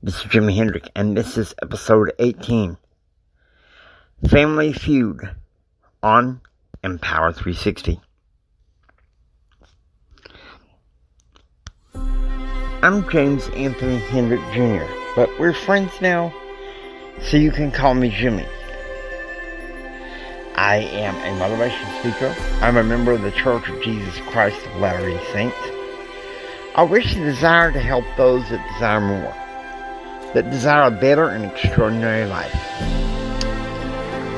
This is Jimi Hendrix, and this is episode 18, Family Feud on Empower 360. I'm James Anthony Hendrix Jr., but we're friends now, so you can call me Jimmy. I am a motivation speaker. I'm a member of the Church of Jesus Christ of Latter-day Saints. I wish and desire to help those that desire more, that desire a better and extraordinary life.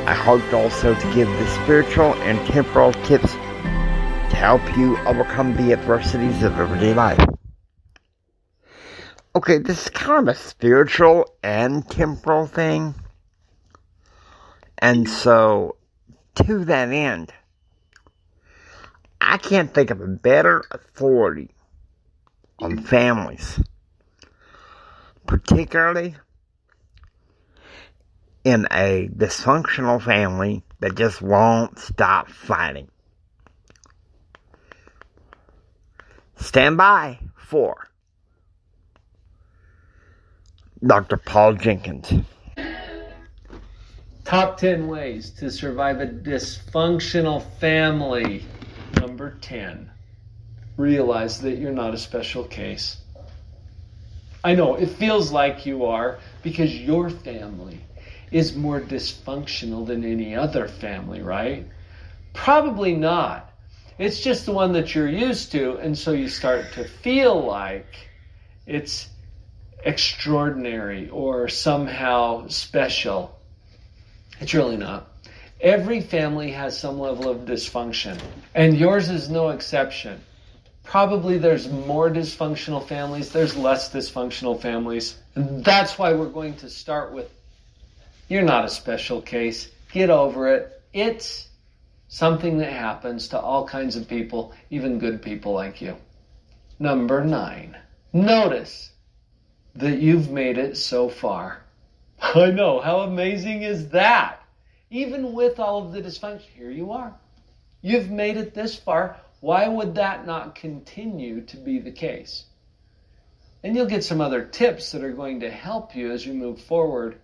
I hope also to give the spiritual and temporal tips to help you overcome the adversities of everyday life. Okay, this is kind of a spiritual and temporal thing. And so, to that end, I can't think of a better authority on families, particularly in a dysfunctional family that just won't stop fighting. Stand by for Dr. Paul Jenkins. Top 10 ways to survive a dysfunctional family. Number 10. Realize that you're not a special case. I know, it feels like you are because your family is more dysfunctional than any other family, right? Probably not. It's just the one that you're used to, and so you start to feel like it's extraordinary or somehow special. It's really not. Every family has some level of dysfunction, and yours is no exception. Probably there's more dysfunctional families, there's less dysfunctional families, and that's why we're going to start with, you're not a special case. Get over it. It's something that happens to all kinds of people, even good people like you. Number 9. Notice that you've made it so far. I know, how amazing is that? Even with all of the dysfunction, here you are. You've made it this far. Why would that not continue to be the case? And you'll get some other tips that are going to help you as you move forward.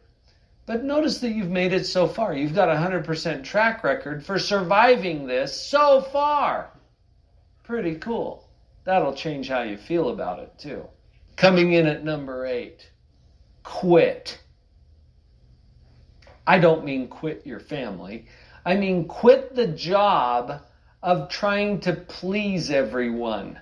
But notice that you've made it so far. You've got a 100% track record for surviving this so far. Pretty cool. That'll change how you feel about it too. Coming in at number 8, quit. I don't mean quit your family. I mean quit the job of trying to please everyone.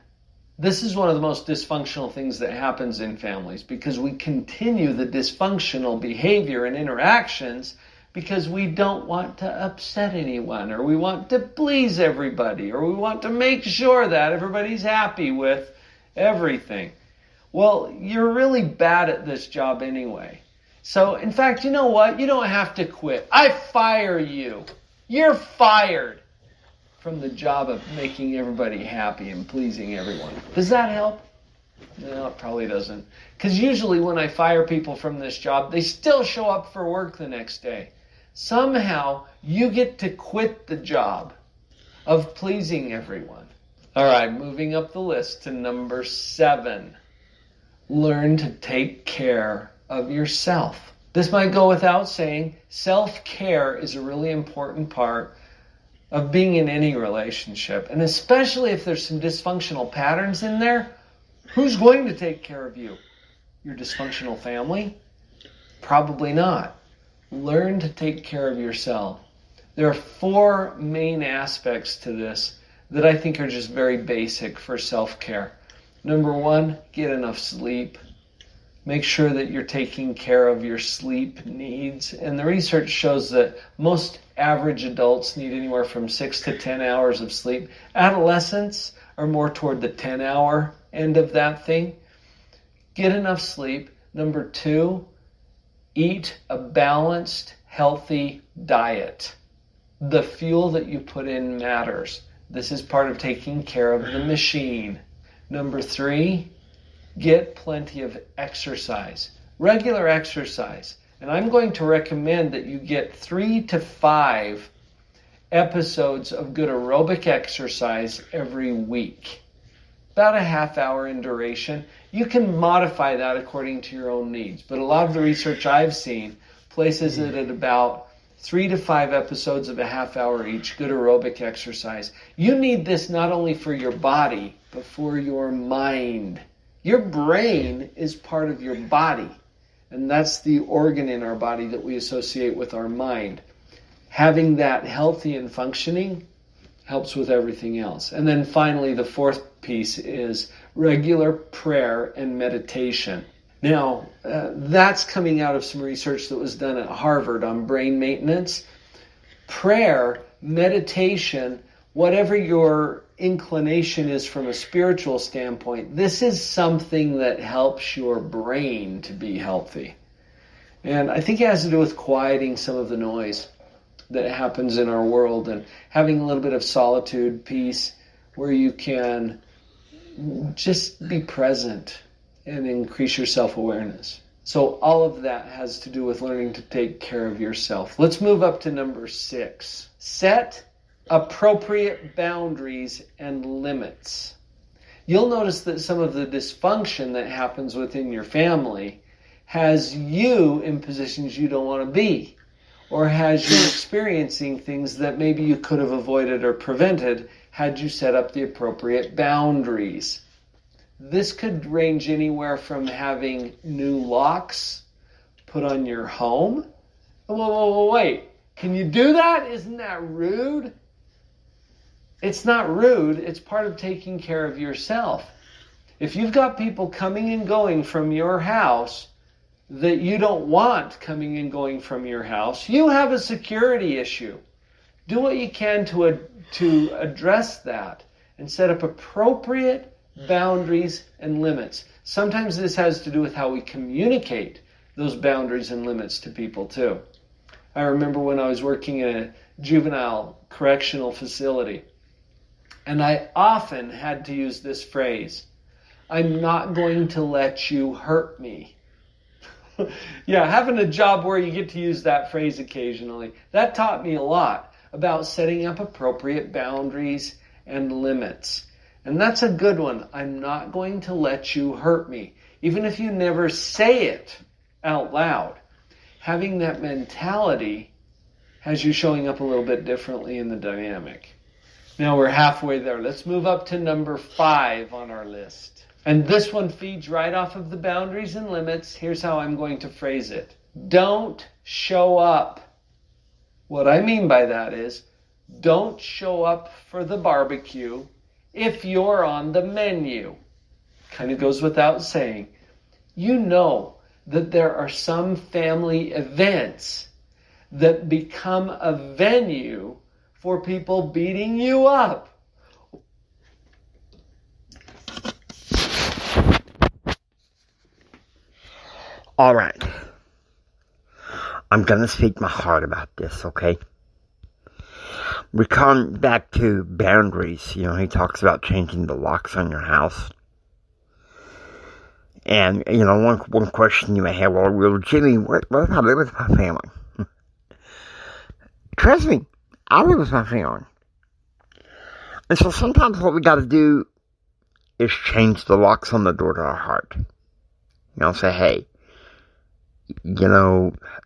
This is one of the most dysfunctional things that happens in families because we continue the dysfunctional behavior and interactions because we don't want to upset anyone, or we want to please everybody, or we want to make sure that everybody's happy with everything. Well, you're really bad at this job anyway. So, in fact, you know what? You don't have to quit. I fire you. You're fired from the job of making everybody happy and pleasing everyone. Does that help? No, it probably doesn't. Because usually when I fire people from this job, they still show up for work the next day. Somehow, you get to quit the job of pleasing everyone. All right, moving up the list to number 7. Learn to take care of yourself. This might go without saying. Self-care is a really important part of being in any relationship. And especially if there's some dysfunctional patterns in there, who's going to take care of you? Your dysfunctional family? Probably not. Learn to take care of yourself. There are 4 main aspects to this that I think are just very basic for self-care. Number 1, get enough sleep. Make sure that you're taking care of your sleep needs. And the research shows that most average adults need anywhere from 6 to 10 hours of sleep. Adolescents are more toward the 10-hour end of that thing. Get enough sleep. Number 2, eat a balanced, healthy diet. The fuel that you put in matters. This is part of taking care of the machine. Number 3, get plenty of exercise, regular exercise. And I'm going to recommend that you get 3 to 5 episodes of good aerobic exercise every week. about a half hour in duration. You can modify that according to your own needs. But a lot of the research I've seen places it at about 3 to 5 episodes of a half hour each, good aerobic exercise. You need this not only for your body, but for your mind. Your brain is part of your body, and that's the organ in our body that we associate with our mind. Having that healthy and functioning helps with everything else. And then finally, the fourth piece is regular prayer and meditation. Now, that's coming out of some research that was done at Harvard on brain maintenance. Prayer, meditation, whatever your inclination is from a spiritual standpoint, this is something that helps your brain to be healthy. And I think it has to do with quieting some of the noise that happens in our world and having a little bit of solitude, peace, where you can just be present and increase your self-awareness. So all of that has to do with learning to take care of yourself. Let's move up to number 6. Set appropriate boundaries and limits. You'll notice that some of the dysfunction that happens within your family has you in positions you don't want to be, or has you experiencing things that maybe you could have avoided or prevented had you set up the appropriate boundaries. This could range anywhere from having new locks put on your home. Whoa, wait. Can you do that? Isn't that rude? It's not rude. It's part of taking care of yourself. If you've got people coming and going from your house that you don't want coming and going from your house, you have a security issue. Do what you can to address that and set up appropriate boundaries and limits. Sometimes this has to do with how we communicate those boundaries and limits to people too. I remember when I was working in a juvenile correctional facility, and I often had to use this phrase, "I'm not going to let you hurt me." Yeah, having a job where you get to use that phrase occasionally, that taught me a lot about setting up appropriate boundaries and limits. And that's a good one. I'm not going to let you hurt me. Even if you never say it out loud, having that mentality has you showing up a little bit differently in the dynamic. Now we're halfway there. Let's move up to number 5 on our list. And this one feeds right off of the boundaries and limits. Here's how I'm going to phrase it. Don't show up. What I mean by that is, don't show up for the barbecue if you're on the menu. Kind of goes without saying. You know that there are some family events that become a venue for people beating you up. All right. I'm going to speak my heart about this, okay? We're coming back to boundaries. He talks about changing the locks on your house. And, one question you may have, well, Jimmy, what if I live with my family? Trust me, I live with my family. And so sometimes what we got to do is change the locks on the door to our heart. Say, hey,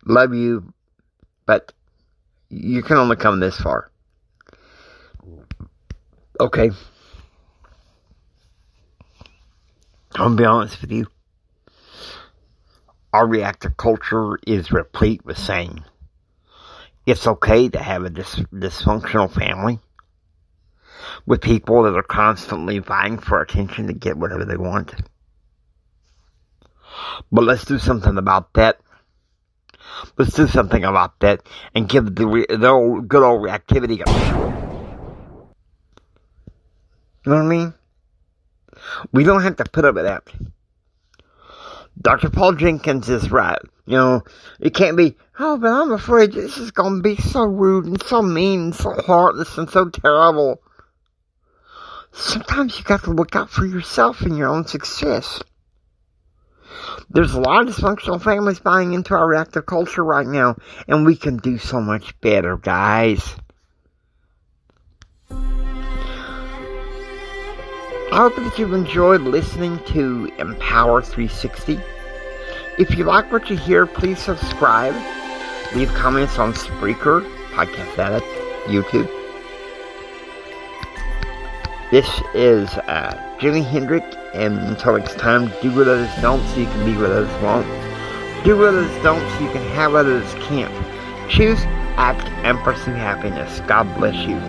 love you, but you can only come this far. Okay. I'll be honest with you. Our reactive culture is replete with saying it's okay to have a dysfunctional family with people that are constantly vying for attention to get whatever they want. But let's do something about that. Let's do something about that and give the old, good old reactivity a... You know what I mean? We don't have to put up with that. Dr. Paul Jenkins is right. It can't be, oh, but I'm afraid this is going to be so rude and so mean and so heartless and so terrible. Sometimes you got to look out for yourself and your own success. There's a lot of dysfunctional families buying into our reactive culture right now, and we can do so much better, guys. I hope that you've enjoyed listening to Empower 360. If you like what you hear, please subscribe. Leave comments on Spreaker, Podcast Addict, YouTube. This is Jimi Hendrix, and until next time, do what others don't so you can be what others won't. Do what others don't so you can have what others can't. Choose, act, and pursue happiness. God bless you.